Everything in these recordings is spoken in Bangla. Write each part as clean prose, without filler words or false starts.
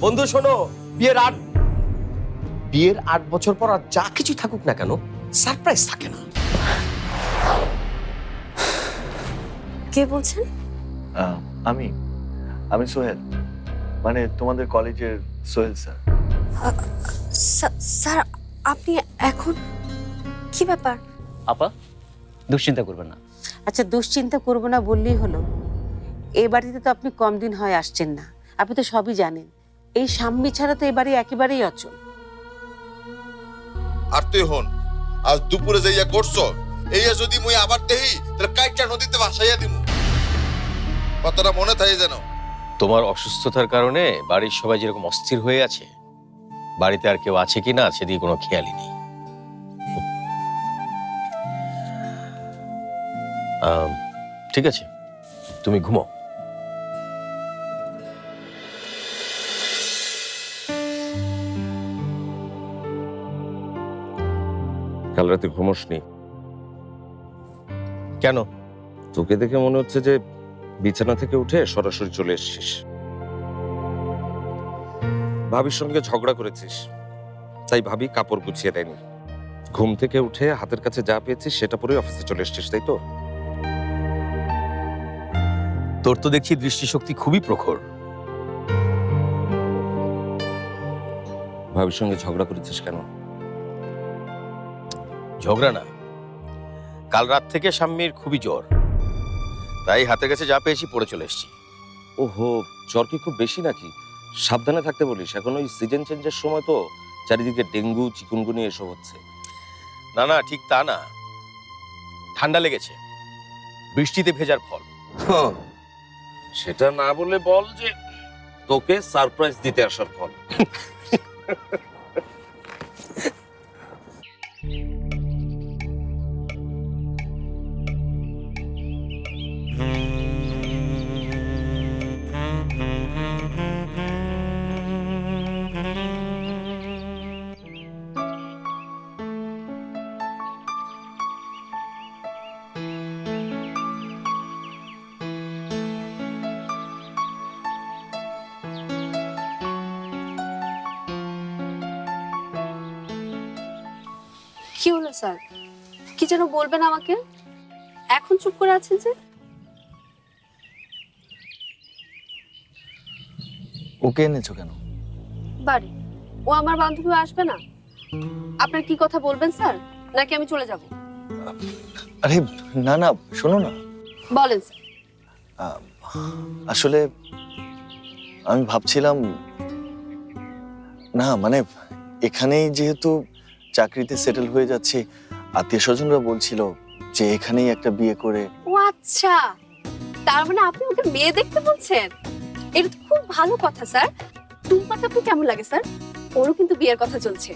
বন্ধু শোনো, বিয়ের 8 বছর পর আর যা কিছু থাকুক না কেন, সারপ্রাইজ থাকে না। কে বলছেন? আমি আমি সোহেল, মানে তোমাদের কলেজের সোহেল স্যার। স্যার আপনি এখন কি ব্যাপার? আপা দুশ্চিন্তা করবেন না। আচ্ছা, দুশ্চিন্তা করবো না বললেই হলো? এ বাড়িতে তো আপনি কম দিন হয় আসছেন না, আপনি তো সবই জানেন। এই স্বামী ছাড়া তো এ বাড়ি একেবারেই অচল। আর তুই হন, আজ দুপুরে যাইয়া করছো, এই যদি মুই আবার দেহি তাহলে কাইটা নদীতে ভাসাইয়া দিমু। কথাটা মনে থাকে যেন। তোমার অসুস্থতার কারণে বাড়ির সবাই যেরকম অস্থির হয়ে আছে, বাড়িতে আর কেউ আছে কিনা সেদিকে কোনো খেয়ালই নেই। ঠিক আছে, তুমি ঘুমো। কাল রাতে ঘুমোসনি কেন? তোকে দেখে মনে হচ্ছে যে বিছানা থেকে উঠে সরাসরি চলে এসেছিস। ভাবির সঙ্গে ঝগড়া করেছিস, তাই ভাবি কাপড় গুছিয়ে দেয়নি। ঘুম থেকে উঠে হাতের কাছে যা পেয়েছিস সেটা পরে অফিসে চলে এসেছিস, তাই তো? তোর তো দেখছি দৃষ্টিশক্তি খুবই প্রখর। ভাবির সঙ্গে ঝগড়া করেছিস কেন? ঝগড়া না, কাল রাত থেকে স্বামীর খুবই জ্বর, তাই হাতের কাছে যা পেয়েছি পড়ে চলে এসেছি। ওহো, জ্বর কি খুব বেশি নাকি? সাবধানে থাকতে বলিস, এখন ওই সিজন চেঞ্জের সময় তো, চারিদিকে ডেঙ্গু চিকুনগুনি এসব হচ্ছে। না না, ঠিক তা না, ঠান্ডা লেগেছে, বৃষ্টিতে ভেজার ফল। সেটা না বলে বল যে তোকে সারপ্রাইজ দিতে আসার ফল। কি হলো স্যার? কি যেন বলবেন আমাকে? এখন চুপ করে আছেন যে? ওকে এনেছো কেন? বাড়ি ও আমার বান্ধবী আসবে না? আপনার কি কথা বলবেন স্যার, নাকি আমি চলে যাব? আরে না না, শোনো না। বলেন স্যার। আসলে আমি ভাবছিলাম, না মানে এখানেই যেহেতু চাকরিতে সেটেল হয়ে যাচ্ছে, আত্মীয় স্বজনরা বলছিল যে এখানেই একটা বিয়ে করে। ও আচ্ছা, তার মানে আপনি ওকে মেয়ে দেখতে বলছেন? এটা তো খুব ভালো কথা স্যার। টুম্পাকে আপনি কেমন লাগে স্যার? ওরও কিন্তু বিয়ের কথা চলছে।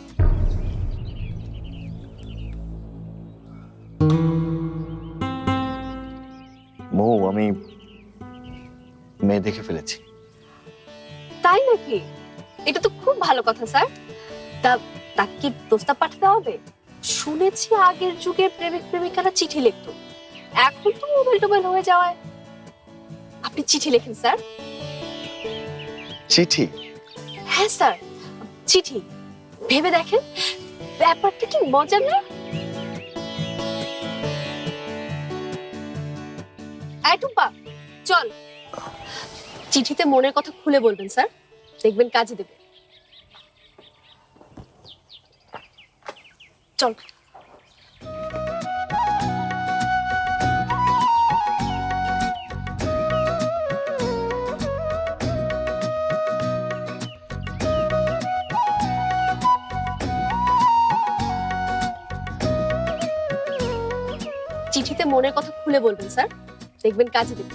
মৌ, আমি মেয়ে দেখে ফেলেছি। তাই নাকি? এটা তো খুব ভালো কথা স্যার। তাকে কি প্রস্তাব পাঠাতে হবে? শুনেছি আগের যুগের প্রেমিক প্রেমিকারা চিঠি লিখতো, এখন তো মোবাইল টোবাইল হয়ে যাওয়ায় আপনি চিঠি লেখেন স্যার। চিঠি? হ্যাঁ স্যার, চিঠি। ভেবে দেখেন, ব্যাপারটা কি মজার না? এই টুম্পা, চল, চিঠিতে মনের কথা খুলে বলবেন স্যার, দেখবেন কাজে দেবে। চল। চিঠিতে মনের কথা খুলে বলবেন স্যার, দেখবেন কাজে দেবে।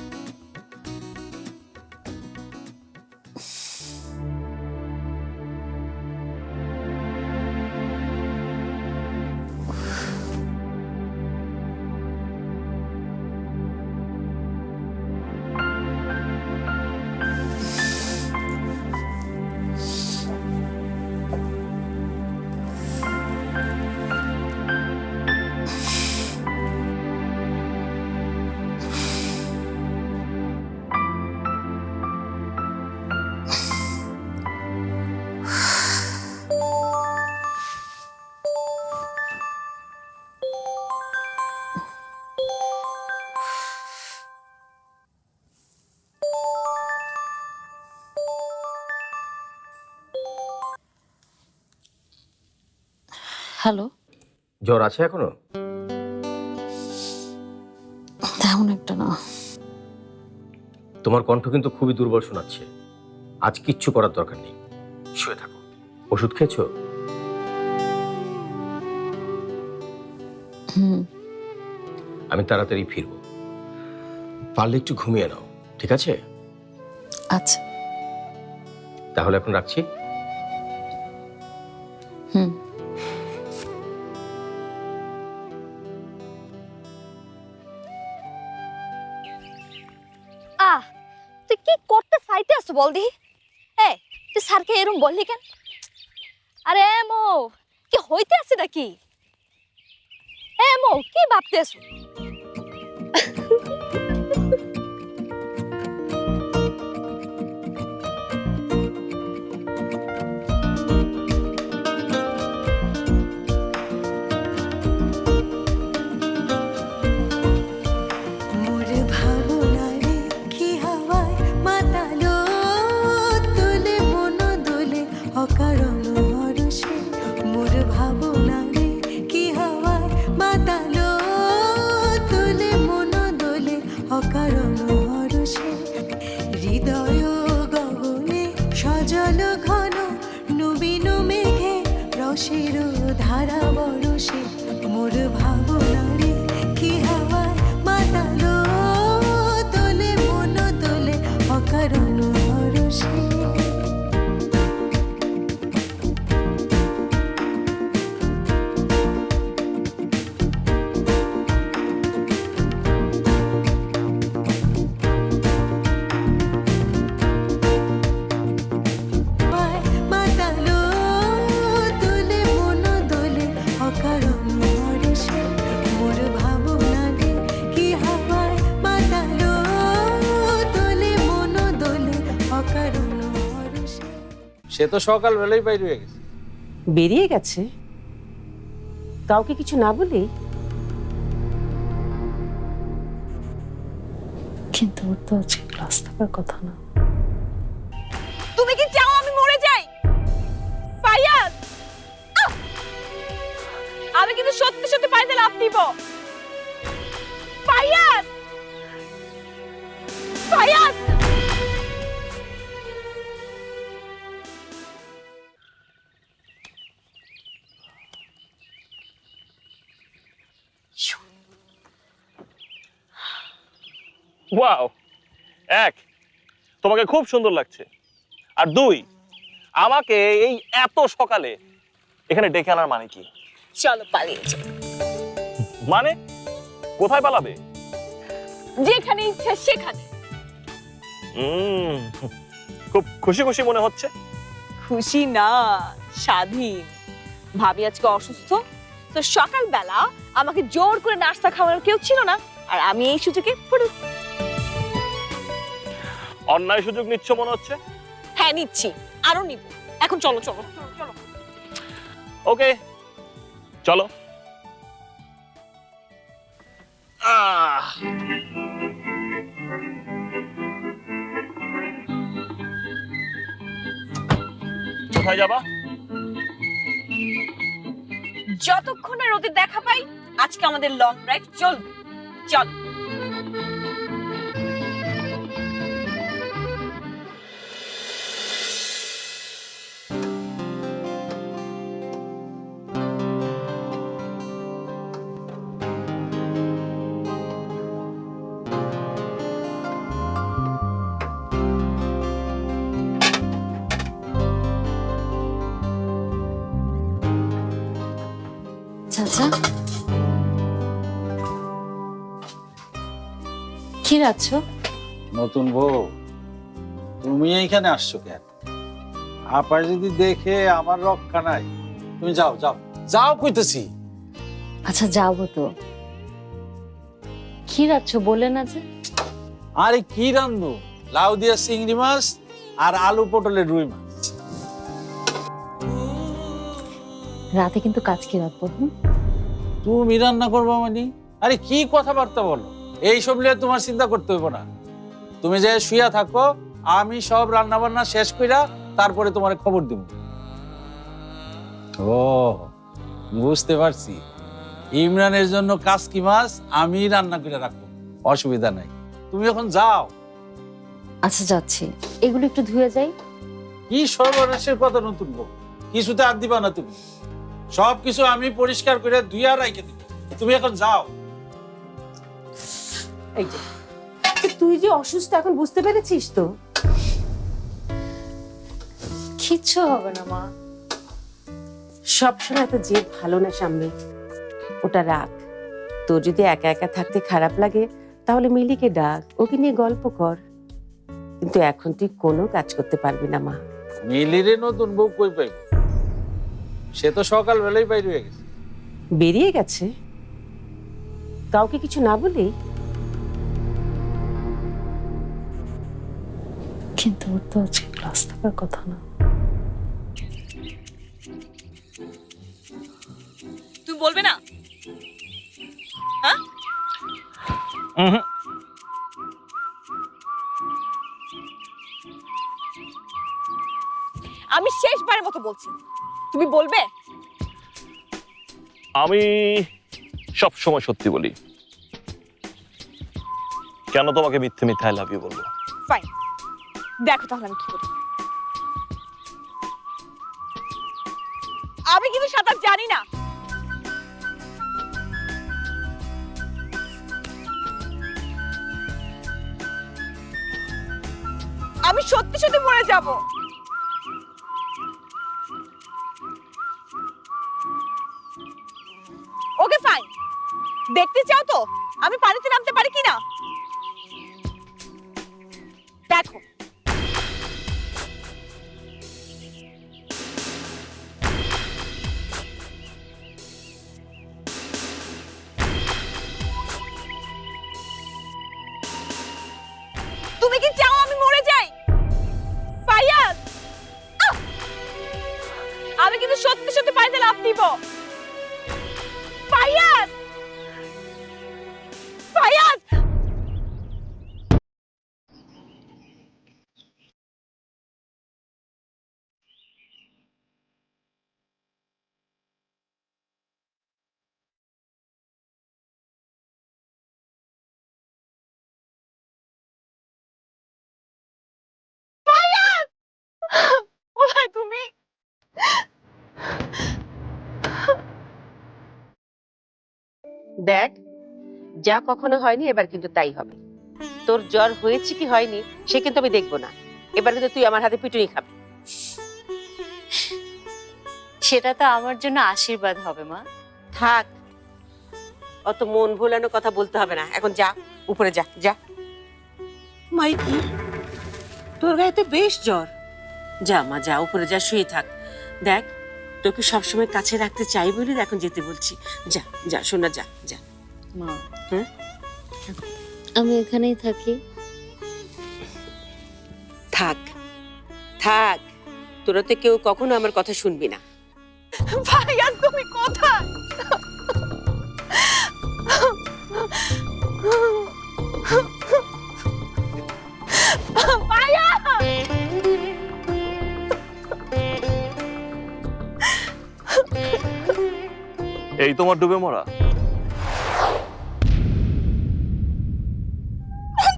হ্যালো, জ্বর আছে এখনো? তেমন একটা না। তোমার কণ্ঠ কিন্তু খুবই দুর্বল শোনাচ্ছে। আজ কিচ্ছু করার দরকার নেই, শুয়ে থাকো। ওষুধ খেয়েছো? আমি তাড়াতাড়ি ফিরবো, পারলে একটু ঘুমিয়ে নাও, ঠিক আছে? আচ্ছা। তাহলে এখন রাখছি। তুই কি করতে চাইতে আছো বল দি? তুই স্যারকে এরকম বললি কেন? আরে মো, কি হইতে আছে নাকি? মো, কি ভাবতে আছো? হৃদয় গগনে সজল ঘন নবীন মেঘে রসের ধারা বরসে মোর ভাবনারে কি হাওয়ায় মাতালো তোলে মন তোলে অকারণ হরষে। সে তো সকালবেলায় বাইরে হয়ে গেছে। বেরিয়ে গেছে কাউকে কিছু না বলেই? কিন্তু ওর তো আজকে ক্লাস থাকার কথা না। তুমি কি চাও আমি মরে যাই? ফায়াজ, আমি কিন্তু সত্যি সত্যি পানিতে লাফ দিব। ফায়াজ, ফায়াজ, ওয়াও, এক, তোমাকে খুব সুন্দর লাগছে, আর দুই, আমাকে এই এত সকালে এখানে ডেকে আনার মানে কি? চলো পালিয়ে যাই। মানে কোথায় পালাবে? যেখানে ইচ্ছা সেখানে। খুব খুশি খুশি মনে হচ্ছে। খুশি না, স্বাধীন। ভাবি আজকে অসুস্থ, তো সকালবেলা আমাকে জোর করে নাস্তা খাওয়ানোর কেউ ছিল না, আর আমি এই সুযোগে অন্যায় সুযোগ নিচ্ছ মনে হচ্ছে। হ্যাঁ নিচ্ছি, আরো নিব। এখন চলো চলো চলো। ওকে চলো। কোথায় যাবা? যতক্ষণ না রোদের দেখা পাই আজকে আমাদের লং ড্রাইভ চলবে। চল। চাচা, কি রাখছ? নতুন বউ, তুমি এইখানে আসছো কেন? আপা যদি দেখে আমার রক্ষা নাই। তুমি যাও যাও যাও কইতেছি। আচ্ছা যাবো তো। কি রাখছ বলে না যে? আরে কি রান্ধবো? লাউ দিয়া চিংড়ি মাছ আর আলু পটলের রুই মাছ। রাতে কিন্তু কাজ কি রাখবো? তুমি রান্না করবো মানে? আরে কি কথাবার্তা বলো? এইসব নিয়ে তোমার চিন্তা করতে হইব না। তুমি যে শুয়া থাকো, আমি সব রান্না বান্না শেষ কইরা তারপরে তোমার খবর দিব। ও বুঝতে পারছি, ইমরানের জন্য কাসকি মাছ আমি রান্না করে রাখবো, অসুবিধা নাই। তুমি এখন যাও। আচ্ছা যাচ্ছি, এগুলো একটু ধুয়ে যাই। কি সর্বনাশের কথা নতুন বউ, কিছুতে আর দিবা না তুমি, সবকিছু আমি পরিষ্কার করে ধুইয়া রাখে দিব। তুমি এখন যাও। এই যে তুই যে অসুস্থ এখন বুঝতে পেরেছিস তো? কিচ্ছু হবে না মা। সবসময় তো যে ভালো না সামনে, ওটা রাখ। তোর যদি একা একা থাকতে খারাপ লাগে তাহলে মিলিকে ডাক, ওকে নিয়ে গল্প কর। কিন্তু এখন তুই কোনো কাজ করতে পারবি না মা। মিলিরে নতুন বউ কই পাইব? সে তো সকালবেলায় বাইরে হয়ে গেছে। বেরিয়ে গেছে কাউকে কিছু না বলেই? কিন্তু ওর তো আজকে ক্লাস থাকার কথা না। তুমি বলবে না? হ্যাঁ, আমি শেষবারের মতো বলছি, তুমি বলবে? আমি সব সময় সত্যি বলি, কেন তোমাকে মিথ্যে মিথ্যে আই লাভ ইউ বলবো? ফাইন, দেখো তাহলে আমি কি করি। আমি কিন্তু সাঁতার জানি না। আমি সত্যি সত্যি মরে যাব। ওকে ফাইন, দেখতে চাও তো আমি পানিতে নামতে পারি কিনা? দেখো। তুমি কি চাও আমি মরে যাই? ফায়াজ, আমি কিন্তু সত্যি সত্যি পানিতে লাফ দিব। ফায়াজ, ফায়াজ, কোথায় তুমি? দেখ, যা কখনো হয়নি এবার কিন্তু তাই হবে। তোর জ্বর হয়েছে কি হয়নি সে কিন্তু আমি দেখবো না, এবার কিন্তু তুই আমার হাতে পিটুনি খাবি। সেটা তো আমার জন্য আশীর্বাদ হবে মা। থাক, অত মন ভোলানো কথা বলতে হবে না, এখন যা উপরে যা। যা মাইকি, তোর গায়ে তো বেশ জ্বর। যা মা, যা উপরে যা, শুয়ে থাক। দেখ, তোকে সবসময় কাছে রাখতে চাই বলে এখন যেতে বলছি। যা যা শোনা, যা যা। মা, হ্যাঁ, আমি এখানেই থাকি। থাক থাক, তোরা তো কেউ কখনো আমার কথা শুনবি না। ফায়াজ, তুমি কোথায়? এই তোমার ডুবে মরা?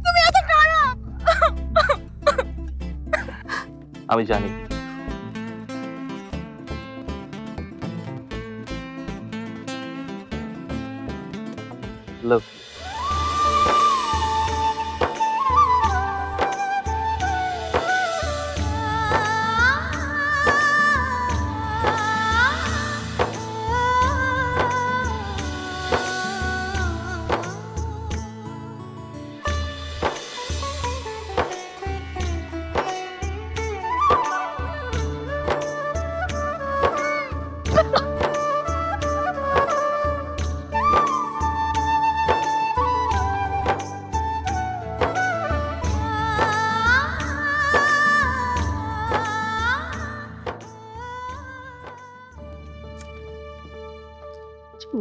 তুমি এত খারাপ। আমি জানি। Love you.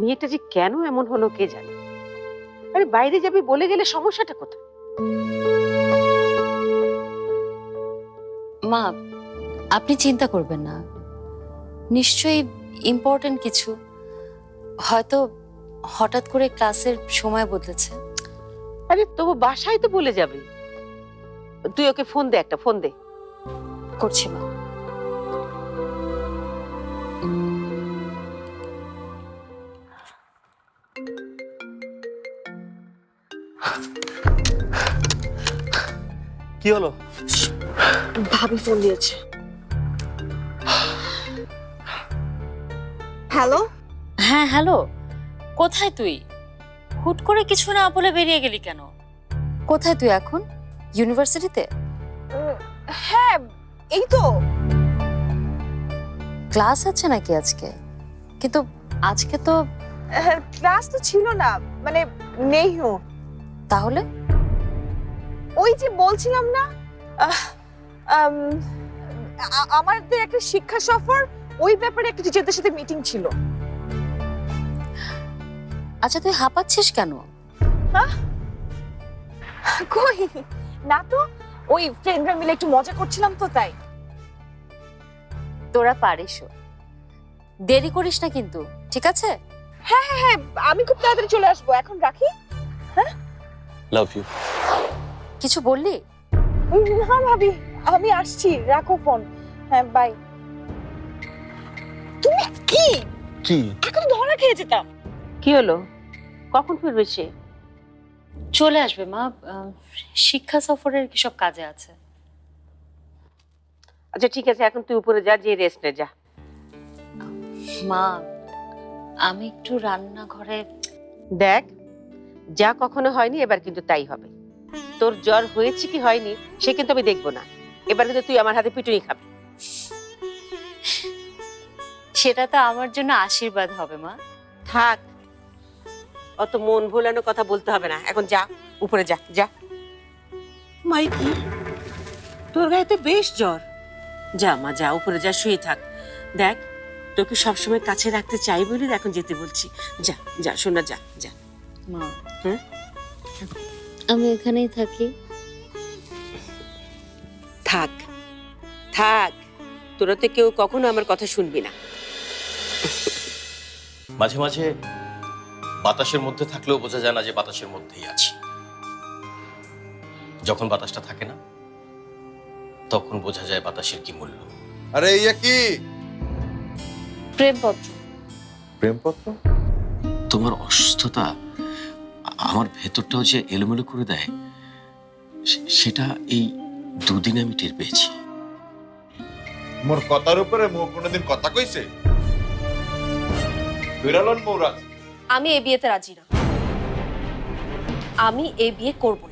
মেয়েটা যে কেন এমন হলো কে জানে। আরে বাইরে যাবি বলে গেলে সমস্যাটা কোথায়? মা, আপনি চিন্তা করবেন না, নিশ্চয়ই ইম্পর্টেন্ট কিছু। হয়তো হঠাৎ করে ক্লাসের সময় বদলেছে। আরে তবু বাসায় তো বলে যাবে। তুই ওকে ফোন দে, একটা ফোন দে। করছি মা। কি হলো? ভাবি ফোন দিয়েছে। হ্যালো, হ্যাঁ হ্যালো, কোথায় তুই? হুট করে কিছু না বলে বেরিয়ে গেলি কেন? কোথায় তুই এখন? ইউনিভার্সিটিতে? হ্যাঁ এই তো। ক্লাস আছে নাকি আজকে? কিন্তু আজকে তো ক্লাস তো ছিল না, মানে নেই। তাহলে ওই যে বলছিলাম না, আমাদের একটা শিক্ষা সফর, ওই ব্যাপারে একটা টিচারদের সাথে মিটিং ছিল। আচ্ছা তুই হাঁপাচ্ছিস কেন? কই না তো, ওই ফ্রেন্ডরা মিলে একটু মজা করছিলাম তো তাই। তোরা পারিসও, দেরি করিস না কিন্তু, ঠিক আছে? হ্যাঁ হ্যাঁ হ্যাঁ, আমি খুব তাড়াতাড়ি চলে আসবো, এখন রাখি। Love you. কিছু বললি? না ভাবি, আমি আসছি, রাখো ফোন। হ্যাঁ বাই। তুমি কি কি? এখন ধরা খেয়ে যেতাম। কি হলো? কখন ফিরবে সে? চলে আসবে মা, শিক্ষা সফরের কি সব কাজে আছে। আচ্ছা ঠিক আছে, এখন তুই উপরে যা, যে রেস্ট নে যা। মা আমি একটু রান্নাঘরে। দেখ, যা কখনো হয়নি এবার কিন্তু তাই হবে। তোর জ্বর হয়েছে কি হয়নি সে কিন্তু আমি দেখবো না, এবার কিন্তু তুই আমার হাতে পিটুনি খাবি। সেটা তো আমার জন্য আশীর্বাদ হবে মা। থাক, অত মন ভোলানো কথা বলতে হবে না, এখন যা উপরে যা যা। মাইকি, তোর গায়ে তো বেশ জ্বর। যা মা যা, উপরে যা, শুয়ে থাক। দেখ, তোকে সবসময় কাছে রাখতে চাই বলে এখন যেতে বলছি। যা যা শোনা, যা যা। মা হুম? আমি এখানেই থাকি। থাক থাক, তোরা তো কেউ কখনো আমার কথা শুনবি না। মাঝে মাঝে বাতাসের মধ্যে থাকলেও বোঝা যায় না যে বাতাসের মধ্যেই আছি। যখন বাতাসটা থাকে না, তখন বোঝা যায় বাতাসের কি মূল্য। আরে ইয়া কি? প্রেমপত্র। প্রেমপত্র? তোমার অসুস্থতা আমার ভেতরটাও যে এলোমেলো করে দেয়, সেটা এই দুদিনে আমি টের পেয়েছি। মোর কথার উপরে মো কোনোদিন কথা কইছে? বিড়ালন মৌরাজ। আমি এই বিয়েতে রাজি না। আমি এই বিয়ে করব না।